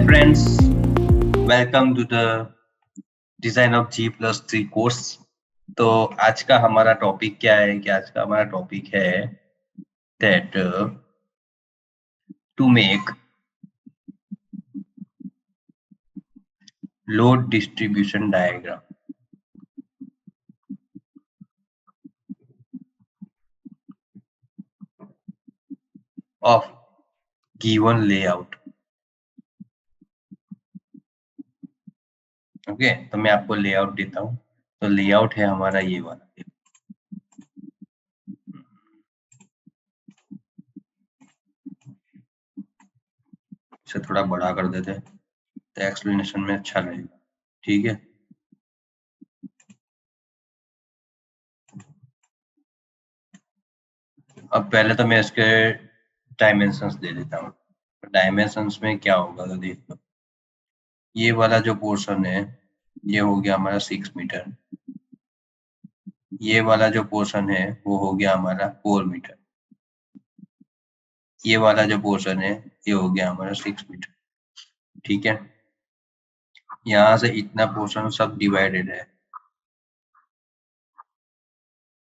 friends, welcome to the Design of G+3 course. तो आज का हमारा टॉपिक क्या है कि आज का हमारा टॉपिक है that to make load distribution diagram of given layout। Okay, तो मैं आपको लेआउट देता हूँ। तो लेआउट है हमारा ये वाला, इसे थोड़ा बड़ा कर देते हैं तो एक्सप्लेनेशन में अच्छा रहेगा। ठीक है, अब पहले तो मैं इसके डायमेंशंस दे देता हूँ। डायमेंशंस में क्या होगा तो देखो, ये वाला जो पोर्शन है ये हो गया हमारा 6 मीटर, ये वाला जो पोर्शन है वो हो गया हमारा 4 मीटर, ये वाला जो पोर्शन है ये हो गया हमारा 6 मीटर। ठीक है, यहाँ से इतना पोर्शन सब डिवाइडेड है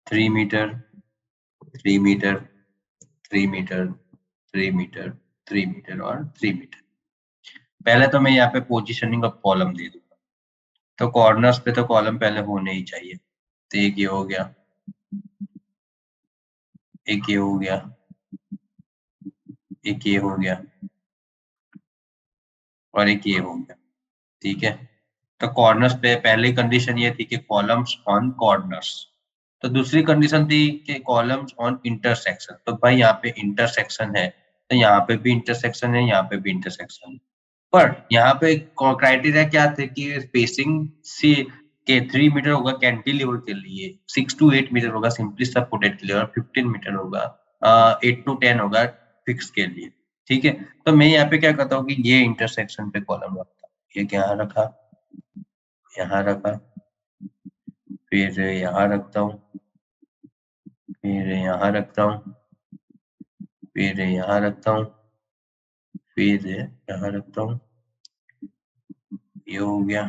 3 metre 3 metre 3 metre 3 metre 3 metre और 3 मीटर। पहले तो मैं यहाँ पे पोजीशनिंग ऑफ कॉलम दे दूंगा, तो कॉर्नर्स पे तो कॉलम पहले होने ही चाहिए। तो एक ये हो गया, एक ये हो गया, एक ये हो गया और एक ये हो गया। ठीक है, तो कॉर्नर्स पे पहली कंडीशन ये थी कि कॉलम्स ऑन कॉर्नर्स, तो दूसरी कंडीशन थी कि कॉलम्स ऑन इंटरसेक्शन। तो भाई यहाँ पे इंटरसेक्शन है तो यहाँ पे भी इंटरसेक्शन है, यहाँ पे भी इंटरसेक्शन है। पर यहाँ पे क्राइटेरिया क्या थे कि स्पेसिंग सी के 3 मीटर होगा कैंटिलीवर के लिए, 6 to 8 मीटर होगा सिंपली सपोर्टेड के लिए और 15 मीटर होगा 8 to 10 होगा फिक्स के लिए। ठीक है, तो मैं यहाँ पे क्या करता हूँ कि ये इंटरसेक्शन पे कॉलम रखता हूँ। ये क्या रखा, यहाँ रखा, फिर यहाँ रखता हूँ, फिर यहाँ रखता हूँ, फिर यहाँ रखता हूँ, फिर यहाँ रखता हूँ। ये हो गया,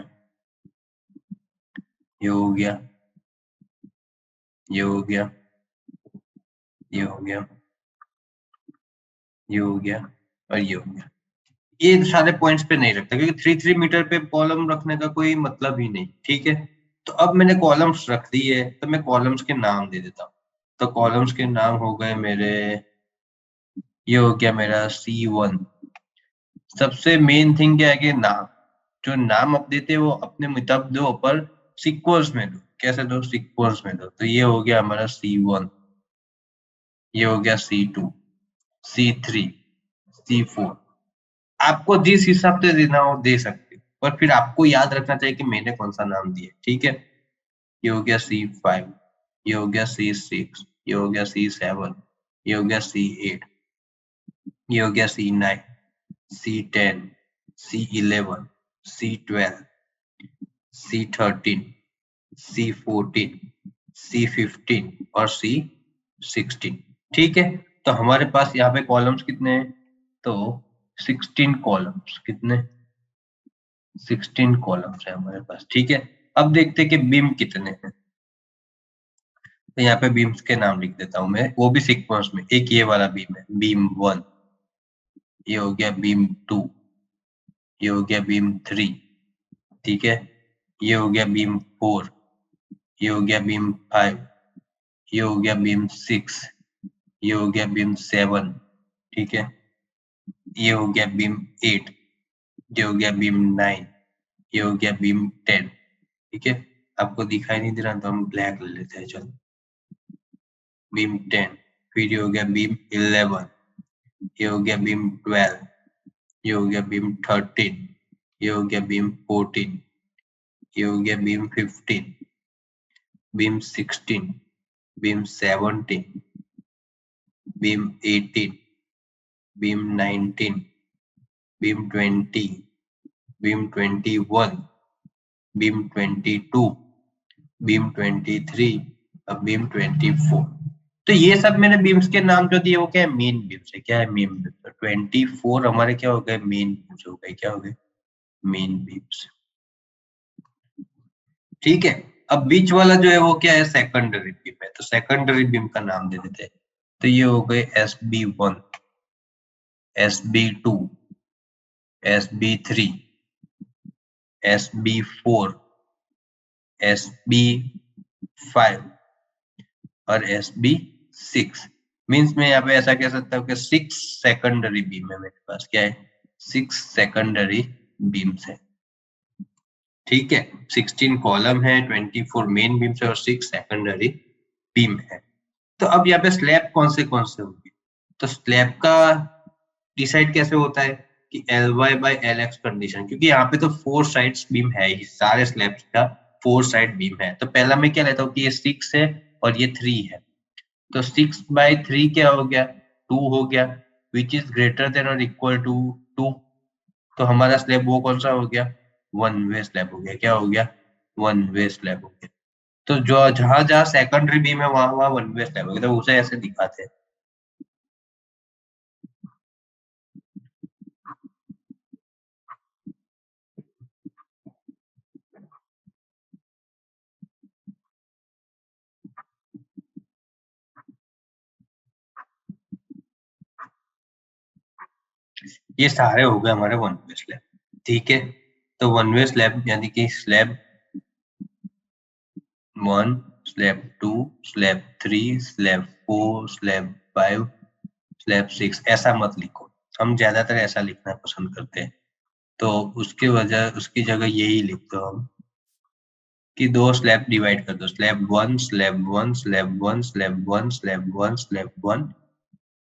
ये हो गया, ये हो गया, ये हो गया, ये हो गया और ये हो गया। ये सारे पॉइंट्स पे नहीं रखता क्योंकि 3 मीटर पे कॉलम रखने का कोई मतलब ही नहीं। ठीक है, तो अब मैंने कॉलम्स रख दिए तो मैं कॉलम्स के नाम दे देता हूँ। तो कॉलम्स के नाम हो गए मेरे, ये हो गया मेरा C1। सबसे मेन थिंग क्या है कि नाम, जो नाम आप देते हो वो अपने मुताबिक दो, पर सीक्वेंस में दो। कैसे दो, सीक्वेंस में दो। तो ये हो गया हमारा C1, ये हो गया C2, C3, C4। आपको जिस हिसाब से देना हो दे सकते हो, पर फिर आपको याद रखना चाहिए कि मैंने कौन सा नाम दिया। ठीक है, ये हो गया C5, ये हो गया C6, ये हो गया C7, ये हो गया C8, ये हो गया C9, C10, C11, C12, C13, C14, C15 और C16। ठीक है, तो हमारे पास यहाँ पे कॉलम्स कितने हैं, तो 16 कॉलम्स। कितने, 16 कॉलम्स है हमारे पास। ठीक है, अब देखते हैं कि बीम कितने हैं। तो यहाँ पे बीम्स के नाम लिख देता हूँ मैं, वो भी सीक्वेंस में। एक ये वाला बीम है, बीम 1, ये हो गया बीम 2, ये हो गया बीम 3। ठीक है, ये हो गया बीम 4, ये हो गया बीम 5, ये हो गया बीम 6, ये हो गया बीम 7। ठीक है, ये हो गया बीम 8, ये हो गया बीम 9, ये हो गया बीम 10। ठीक है, आपको दिखाई नहीं दे रहा तो हम ब्लैक ले लेते हैं, चलो। बीम 10, फिर ये हो गया बीम 11, ये हो गया बीम 12, ये हो गया बीम 13, ये हो गया बीम 14, ये हो गया beam 15, beam 16, beam 17, beam 18, beam 19, beam 20, beam 21, beam 22, beam 23 और बीम 24। तो ये सब मैंने बीम्स के नाम जो दिए वो क्या है, मेन बीम्स है। क्या है, मेन बीम्स। 24 हमारे क्या हो गए, मेन बीम्स हो गए। क्या हो गए, मेन बीम से, ठीक है। अब बीच वाला जो है वो क्या है, सेकेंडरी बीम है, तो सेकेंडरी बीम का नाम दे देते हैं। तो ये हो गए SB1, SB2, SB3, SB4, SB5 और SB6। मीन्स मैं यहाँ पे ऐसा कह सकता हूँ कि 6 सेकेंडरी बीम है मेरे पास। क्या है? 6 सेकेंडरी बीम्स है, ठीक है। 16 कॉलम है, 24 मेन बीम्स है और 6 सेकेंडरी बीम है। तो अब यहाँ पे स्लैब कौन से होंगे? तो स्लैब का डिसाइड कैसे होता है कि Ly/Lx कंडीशन, क्योंकि यहाँ पे तो 4 साइड्स बीम है ही, सारे स्लैब्स का 4 साइड बीम है। तो पहला मैं क्या लेता हूँ कि ये 6 है और ये 3 है, तो 6/3 क्या हो गया? 2 हो गया, विच इज ग्रेटर देन और इक्वल टू 2। तो हमारा स्लैब वो कौन सा हो गया? वन वे स्लैब हो गया। क्या हो गया? वन वे स्लैब हो गया। तो जो जहां जहां सेकेंडरी बीम है वहां वहां वन वे स्लैब हो गया, तो उसे ऐसे दिखाते हैं। ये सारे हो गए हमारे वन वे स्लैब, ठीक है। तो वन वे स्लैब यानी कि slab 1, slab 2, slab 3, slab 4, slab 5, slab 6, ऐसा मत लिखो। हम ज्यादातर ऐसा लिखना पसंद करते हैं, तो उसकी जगह यही लिख दो हम कि दो स्लैब डिवाइड कर दो, slab 1, slab 1, slab 1, slab 1, slab 1, slab 1,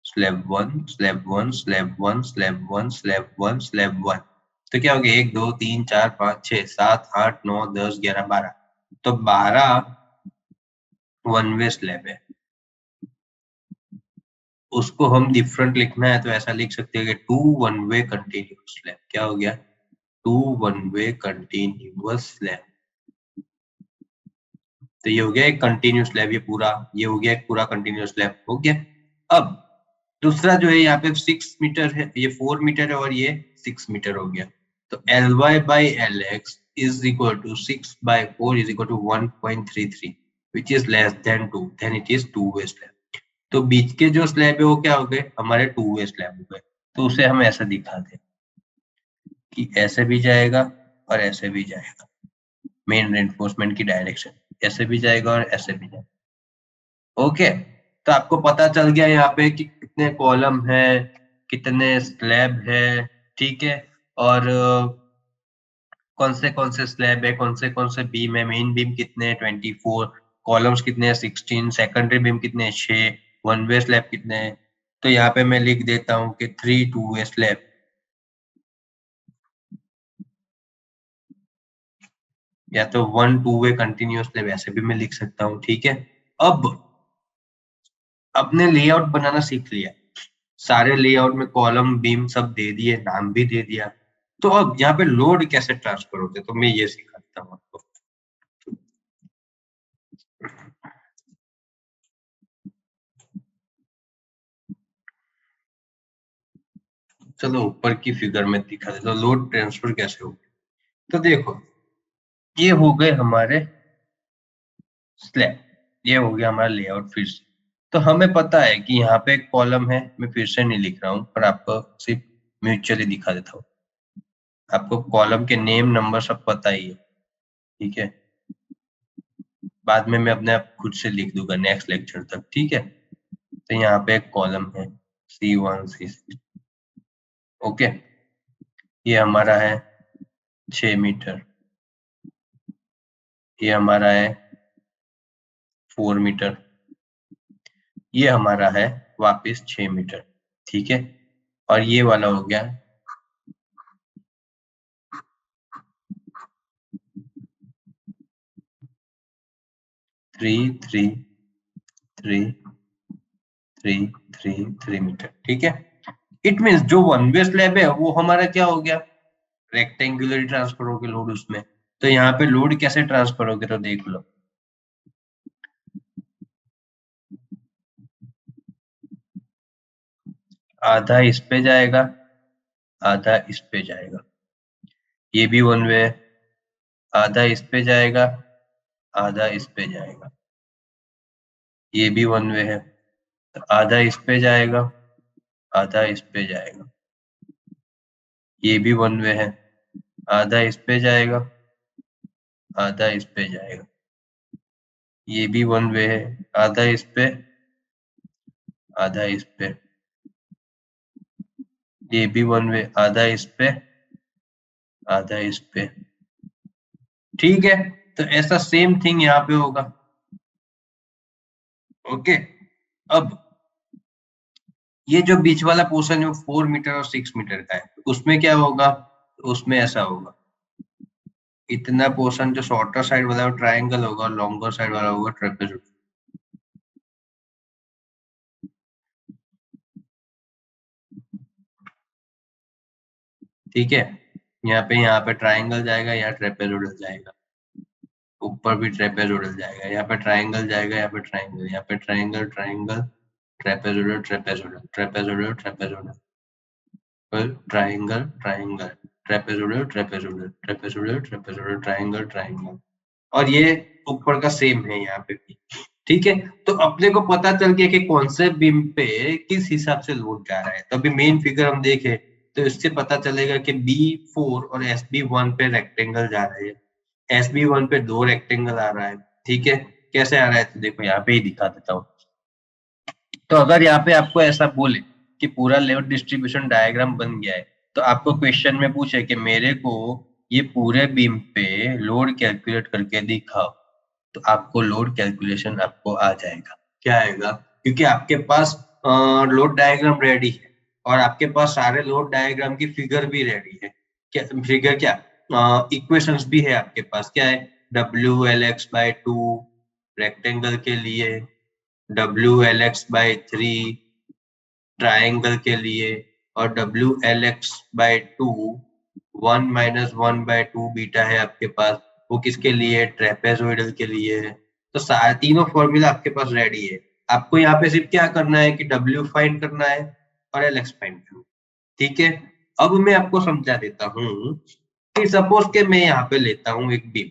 slab 1, slab 1, slab 1, slab 1, slab 1, slab 1। तो क्या हो गया? 1 2 3 4 5 6 7 8 9 10 11 12। तो 12 वन वे स्लैब है। उसको हम डिफरेंट लिखना है तो ऐसा लिख सकते हैं कि 2 वन वे कंटिन्यूअस स्लैब। क्या हो गया? 2 वन वे कंटिन्यूअस स्लैब। तो ये हो गया एक कंटिन्यूअस स्लैब, ये हो गया एक पूरा कंटिन्यूअस स्लैब हो गया। अब दूसरा जो है यहाँ पे 6 मीटर है, ये 4 मीटर है और ये 6 मीटर हो गया। तो Ly/Lx is equal to 6/4 is equal to 1.33 which is less than 2, then it is two way slab। तो बीच के जो स्लैब है वो क्या हो गए? हमारे टू वे स्लैब हो गए। तो उसे हम ऐसा दिखाते हैं कि ऐसे भी जाएगा और ऐसे भी जाएगा, मेन रेनफोर्समेंट की डायरेक्शन ऐसे भी जाएगा और ऐसे भी जाएगा। ओके, तो आपको पता चल गया यहाँ पे कि कितने कॉलम है, कितने स्लैब है, ठीक है। और कौन से स्लैब है, कौन से बीम है, मेन बीम कितने हैं 24, कॉलम्स कितने हैं 16, सेकेंडरी बीम कितने हैं 6, वन वे स्लैब कितने हैं। तो यहाँ पे मैं लिख देता हूँ कि 3 टू वे स्लैब, या तो 1 टू वे कंटिन्यूअस स्लैब, ऐसे भी मैं लिख सकता हूँ, ठीक है। अब अपने लेआउट बनाना सीख लिया, सारे लेआउट में कॉलम बीम सब दे दिए, नाम भी दे दिया। तो अब यहाँ पे लोड कैसे ट्रांसफर होते, तो मैं ये सिखाता हूँ आपको। चलो ऊपर की फिगर में दिखा देता हूँ लोड ट्रांसफर कैसे हो। तो देखो, ये हो गए हमारे स्लैब, ये हो गया हमारा लेआउट फिर से। तो हमें पता है कि यहाँ पे एक कॉलम है, मैं फिर से नहीं लिख रहा हूँ पर आपको सिर्फ म्यूचुअली दिखा देता हूँ। आपको कॉलम के नेम नंबर सब पता ही है, ठीक है। बाद में मैं अपने आप खुद से लिख दूंगा नेक्स्ट लेक्चर तक, ठीक है। तो यहाँ पे एक कॉलम है C1 C6, ओके। ये हमारा है 6 मीटर, ये हमारा है 4 मीटर, ये हमारा है वापस 6 मीटर, ठीक है। और ये वाला हो गया 3 मीटर, ठीक है। इट मीन्स जो वन वे स्लैब है वो हमारा क्या हो गया? रेक्टेंगुलर ट्रांसफर हो गया लोड उसमें। तो यहाँ पे लोड कैसे ट्रांसफर हो गया, तो देख लो। आधा इस पे जाएगा, आधा इस पे जाएगा। ये भी वन वे है, आधा इस पे जाएगा, आधा इस पे जाएगा। ये भी वन वे है, तो आधा इस पे जाएगा, आधा इस पे जाएगा। ये भी वन वे है, आधा इस पे जाएगा, आधा इस पे जाएगा। ये भी वन वे है, आधा इस पे, आधा इस पे। ये भी वन वे, आधा इस पे, आधा इस पे। ठीक है, तो ऐसा सेम थिंग यहाँ पे होगा। ओके, अब ये जो बीच वाला पोर्शन है वो 4 मीटर और 6 मीटर का है, उसमें क्या होगा, उसमें ऐसा होगा, इतना पोर्शन जो शॉर्टर साइड वाला ट्रायंगल होगा और लॉन्गर साइड वाला होगा ट्रेपेजॉइडल। ठीक है, यहाँ पे ट्रायंगल जाएगा, यहाँ ट्रेपेजॉइडल जाएगा, ऊपर भी ट्रेपेजॉइडल जाएगा, यहाँ पे ट्रायंगल जाएगा, यहाँ पे ट्रायंगल, यहाँ पे triangle triangle, trapezoidal trapezoidal trapezoidal trapezoidal, फिर triangle triangle, trapezoidal trapezoidal trapezoidal trapezoidal, triangle triangle, और ये ऊपर का सेम है यहाँ पे भी। ठीक है, तो अपने को पता चल गया कि कौन से बीम पे किस हिसाब से लोड जा रहा है। तो अभी मेन फिगर हम देखें तो इससे पता चलेगा कि B4 और SB1 पे रेक्टेंगल जा रहे हैं, SB1 पे 2 रेक्टेंगल आ रहा है। ठीक है, कैसे आ रहा है तो देखो यहाँ पे ही दिखा देता हूँ। तो अगर यहाँ पे आपको ऐसा बोले कि पूरा लोड डिस्ट्रीब्यूशन डायग्राम बन गया है, तो आपको क्वेश्चन में पूछे कि मेरे को ये पूरे बीम पे लोड कैलकुलेट करके दिखाओ, तो आपको लोड कैलकुलेशन आपको आ जाएगा। क्या आएगा, क्योंकि आपके पास लोड डायग्राम रेडी है और आपके पास सारे लोड डायग्राम की फिगर भी रेडी है। क्या फिगर, क्या इक्वेशंस भी है आपके पास। क्या है, WLX/2 रेक्टेंगल के लिए, WLX/3 ट्रायंगल के लिए, और WLX/2 1-1/2 बीटा है आपके पास, वो किसके लिए, ट्रेपेजोइडल के लिए है। तो सारे तीनों फॉर्मूला आपके पास रेडी है। आपको यहाँ पे सिर्फ क्या करना है कि W फाइंड करना है और LX फाइंड करना है। ठीक है, अब मैं आपको समझा देता हूँ कि सपोज के मैं यहाँ पे लेता हूँ एक बीम,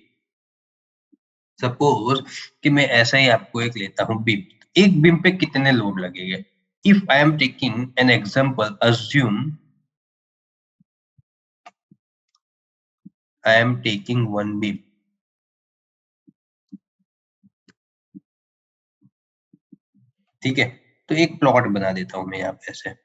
सपोज कि मैं ऐसा ही आपको एक लेता हूँ बीम। एक बीम पे कितने लोड लगेंगे, if I am taking an example, assume I am taking one beam। ठीक है, तो एक प्लॉट बना देता हूं मैं यहाँ पे ऐसे।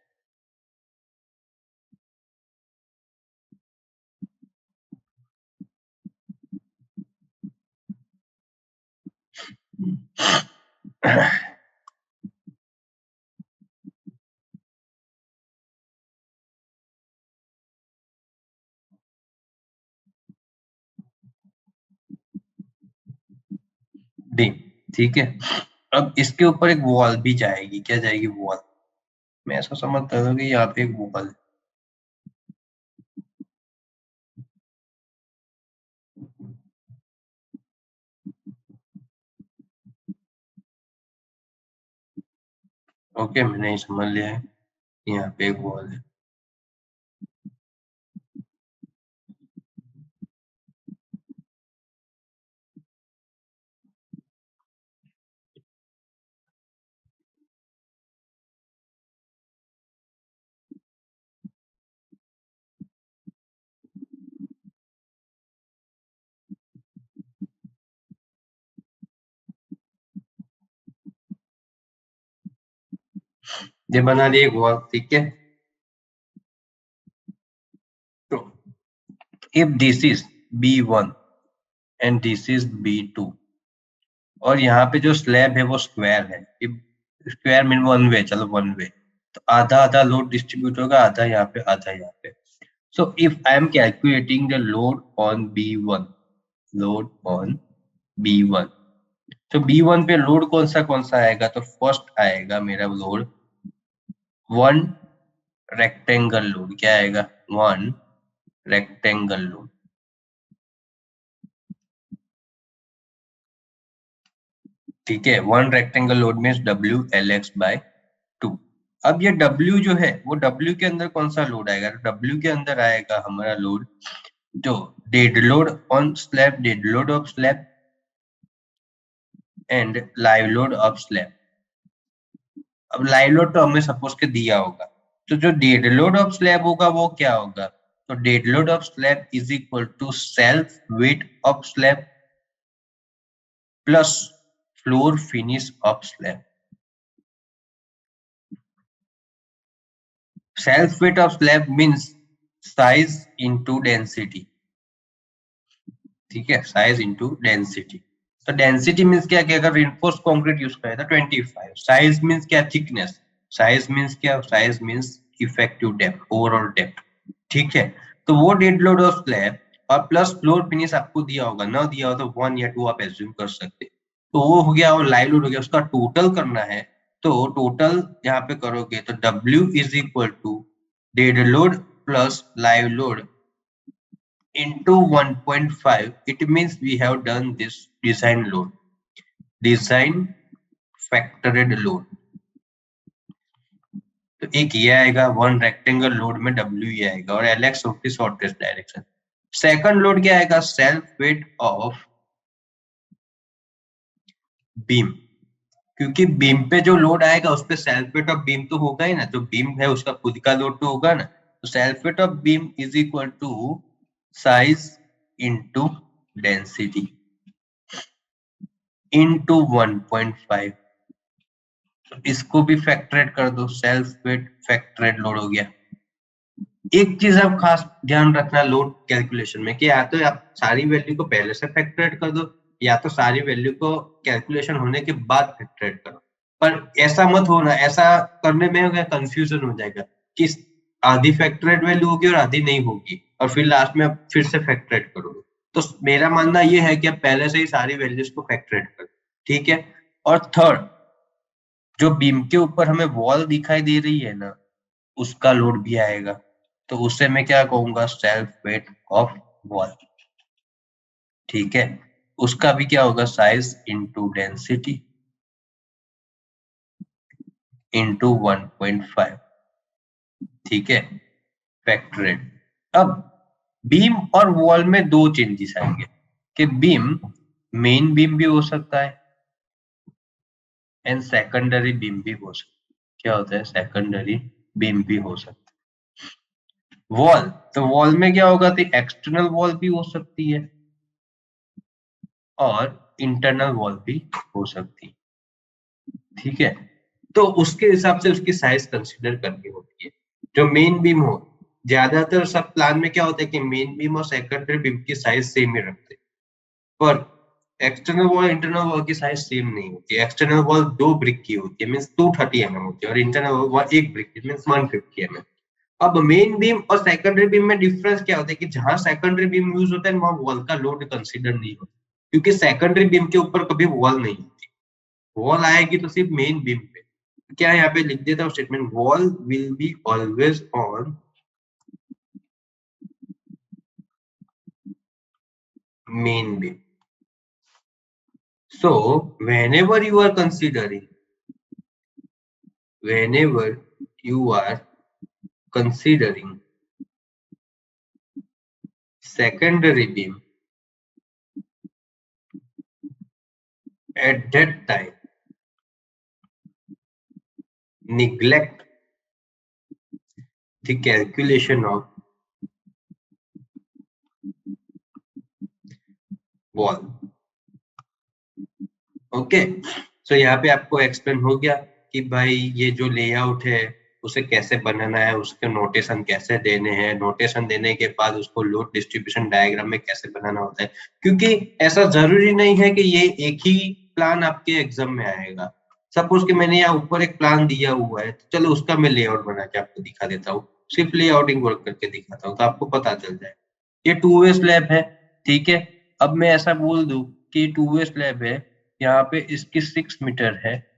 बीम, ठीक है, अब इसके ऊपर एक वॉल भी जाएगी। क्या जाएगी, वॉल। मैं ऐसा समझता हूँ कि यहाँ पे एक वॉल है। ओके, मैंने समझ लिया है, यहाँ पे एक वॉल है। ये बना दिए एक वॉल, ठीक है। तो if this is B1 and this is B2 और यहाँ पे जो स्लैब है वो स्क्वायर है, स्क्वायर मीन वन वे, चलो वन वे, तो आधा आधा लोड डिस्ट्रीब्यूट होगा, आधा यहाँ पे आधा यहाँ पे। So if I am calculating the load on B1, load on B1, तो B1 पे लोड कौन सा आएगा, तो फर्स्ट आएगा मेरा लोड वन रेक्टेंगल लोड। क्या आएगा, वन रेक्टेंगल लोड। ठीक है, one rectangle load means WLX/2। अब ये W जो है वो W के अंदर कौन सा लोड आएगा, तो W के अंदर आएगा हमारा लोड तो dead load on slab, dead load of slab and live load of slab. अब लाइव लोड तो हमें सपोज के दिया होगा, तो जो डेड लोड ऑफ स्लैब होगा वो क्या होगा, तो dead load of slab is equal to self weight of slab plus floor finish of slab. Self weight of slab means size into density, ठीक है, साइज इंटू डेंसिटी। तो density means क्या, कि अगर रिइंफोर्स्ड कंक्रीट यूज करें तो 25, size means क्या, thickness, size means क्या, size means effective depth, overall depth, ठीक है। तो वो डेड लोड ऑफ स्लैब और प्लस फ्लोर फिनिश आपको दिया होगा, ना दिया हो तो 1 या 2 आप एज्यूम कर सकते, तो वो हो गया और लाइव लोड हो गया, उसका टोटल करना है। तो टोटल यहाँ पे करोगे तो W is equal to dead load plus live load into 1.5. It means we have done this design load, design factored load। तो एक ये आएगा, वन रेक्टेंगल लोड में W ये आएगा और LX of the shortest direction. Second load क्या आएगा, सेल्फ वेट ऑफ बीम, क्योंकि बीम पे जो लोड आएगा उस पे सेल्फ वेट ऑफ बीम तो होगा ही ना, जो बीम है उसका खुद का लोड तो होगा ना, तो self weight of beam is equal to size into density into 1.5। इसको भी फैक्टरेट कर दो, सेल्फ वेट फैक्टरेट लोड हो गया। एक चीज आप खास ध्यान रखना लोड कैलकुलेशन में, कि या तो आप सारी वैल्यू को पहले से फैक्टरेट कर दो या तो सारी वैल्यू को कैलकुलेशन होने के बाद फैक्टरेट करो। पर ऐसा मत होना, ऐसा करने में कंफ्यूजन हो जाएगा कि आधी फैक्टरेट वैल्यू होगी और आधी नहीं होगी और फिर लास्ट में आप फिर से फैक्टरेट करोगे। तो मेरा मानना ये है कि आप पहले से ही सारी वैल्यूज को फैक्टरेट करो, ठीक है। और थर्ड, जो बीम के ऊपर हमें वॉल दिखाई दे रही है ना, उसका लोड भी आएगा, तो उसे मैं क्या कहूंगा, सेल्फ वेट ऑफ वॉल, ठीक है। उसका भी क्या होगा, साइज इंटू डेंसिटी इंटू 1.5, ठीक है, फैक्टरेट। अब बीम और वॉल में दो चेंजेस आएंगे, कि बीम मेन बीम भी हो सकता है एंड सेकेंडरी बीम भी हो सकता है। क्या होता है, सेकेंडरी बीम भी हो सकता है। वॉल, तो वॉल में क्या होगा, तो एक्सटर्नल वॉल भी हो सकती है और इंटरनल वॉल भी हो सकती है, ठीक है। तो उसके हिसाब से उसकी साइज कंसीडर करनी होती है। जो मेन बीम हो, ज्यादातर सब प्लान में क्या होता है कि मेन बीम और सेकेंडरी बीम की साइज सेम ही रखते हैं, पर एक्सटर्नल वॉल इंटरनल वॉल की साइज सेम नहीं होती है। एक्सटर्नल वॉल 2 ब्रिक की होती है, मींस 230 mm होती है, और इंटरनल वॉल 1 ब्रिक की मींस 150 mm। अब मेन बीम और सेकेंडरी बीम में डिफरेंस क्या होता है, कि जहां सेकेंडरी बीम यूज होता है वहां वॉल का लोड कंसीडर नहीं होता, क्योंकि सेकेंडरी बीम के ऊपर कभी वॉल नहीं होती, वॉल आएगी तो सिर्फ मेन बीम पे। क्या यहाँ पे लिख देता हूँ statement, wall will be always on main beam. So whenever you are considering secondary beam, at that time neglect the calculation of wall। Okay, so यहाँ पे आपको एक्सप्लेन हो गया कि भाई ये जो लेआउट है उसे कैसे बनाना है, उसके नोटेशन कैसे देने हैं, नोटेशन देने के बाद उसको लोड डिस्ट्रीब्यूशन डायग्राम में कैसे बनाना होता है, क्योंकि ऐसा जरूरी नहीं है कि ये एक ही प्लान आपके एग्जाम में आएगा। सपोज कि मैंने यहाँ ऊपर एक प्लान दिया हुआ है, तो चलो उसका मैं लेआउट बना के आपको दिखा देता हूँ, सिर्फ लेआउटिंग वर्क करके दिखाता हूँ तो आपको पता चल जाए। ये 2 वे स्लैब है, ठीक है। अब मैं ऐसा बोल दूं कि 2 वे स्लैब है, यहाँ पे इसकी 6 मीटर है,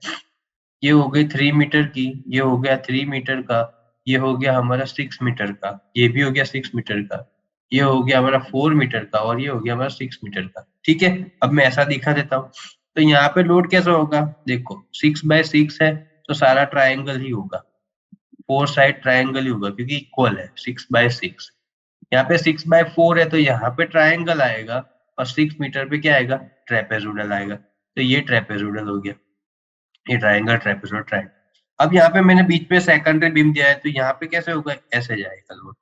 ये हो गई 3 मीटर की, ये हो गया 3 मीटर का, ये हो गया हमारा 6 मीटर का, ये भी हो गया 6 मीटर का, ये हो गया हमारा 4 मीटर का और ये हो गया हमारा 6 मीटर का, ठीक है। अब मैं ऐसा दिखा देता हूँ, तो यहाँ पे लोड कैसा होगा, देखो 6x6 है तो सारा ट्राइंगल ही होगा, 4 साइड ट्राइंगल ही होगा क्योंकि इक्वल है 6x6। यहाँ पे 6/4 है तो यहाँ पे ट्राइंगल आएगा और 6 मीटर पे क्या आएगा, ट्रेपेजोइडल आएगा। तो ये ट्रेपेजोइडल हो गया, ये ट्राइंगल ट्रेपेजोइडल ट्राइंगल। अब यहाँ पे मैंने बीच में सेकेंडरी बीम दिया है तो यहाँ पे कैसे होगा, ऐसे जाएगा लोड,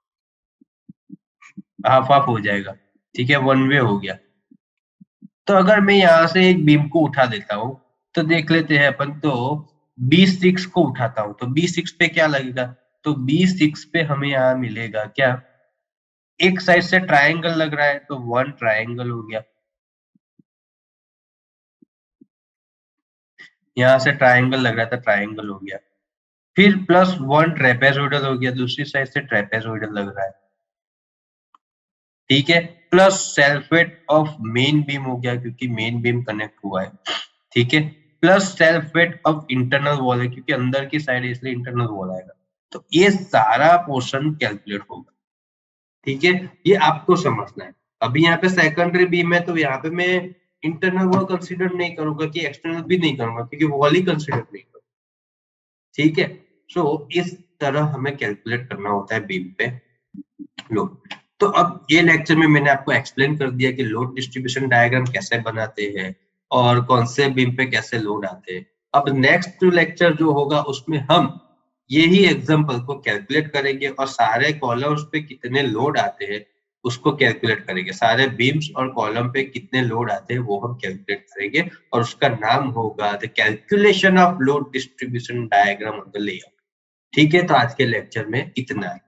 हाफ हाफ हो जाएगा, ठीक है, वन वे हो गया। तो अगर मैं यहाँ से एक बीम को उठा देता हूँ तो देख लेते हैं अपन, तो B6 को उठाता हूँ तो B6 पे क्या लगेगा, तो B6 पे हमें यहाँ मिलेगा क्या, एक साइड से ट्राइंगल लग रहा है तो वन ट्राइंगल हो गया, यहाँ से ट्राइंगल लग रहा था, ट्राइंगल हो गया। फिर प्लस वन ट्रेपेजोइडल हो गया, दूसरी साइड से ट्रेपेजोइडल लग रहा है, ठीक है। Plus self weight of main beam हो गया क्योंकि मेन बीम कनेक्ट हुआ है, ठीक है। Plus self weight of internal wall है क्योंकि अंदर की साइड है इसलिए इंटरनल वॉल आएगा। तो ये सारा पोर्शन कैलकुलेट होगा, ठीक है। ये आपको समझना है। अभी यहाँ पे सेकेंडरी बीम है तो यहाँ पे मैं इंटरनल वॉल कंसीडर नहीं करूंगा कि एक्सटर्नल भी नहीं करूंगा क्योंकि वॉल ही कंसीडर नहीं करूंगा, ठीक है। सो इस तरह हमें कैलकुलेट करना होता है बीम पे लोड। तो अब ये लेक्चर में मैंने आपको एक्सप्लेन कर दिया कि लोड डिस्ट्रीब्यूशन डायग्राम कैसे बनाते हैं और कौन से बीम पे कैसे लोड आते हैं। अब नेक्स्ट लेक्चर जो होगा उसमें हम यही एग्जांपल को कैलकुलेट करेंगे और सारे कॉलम्स पे कितने लोड आते हैं उसको कैलकुलेट करेंगे, सारे बीम्स और कॉलम पे कितने लोड आते हैं वो हम कैलकुलेट करेंगे और उसका नाम होगा the calculation of load distribution diagram of the layout, ठीक है। तो आज के लेक्चर में इतना है।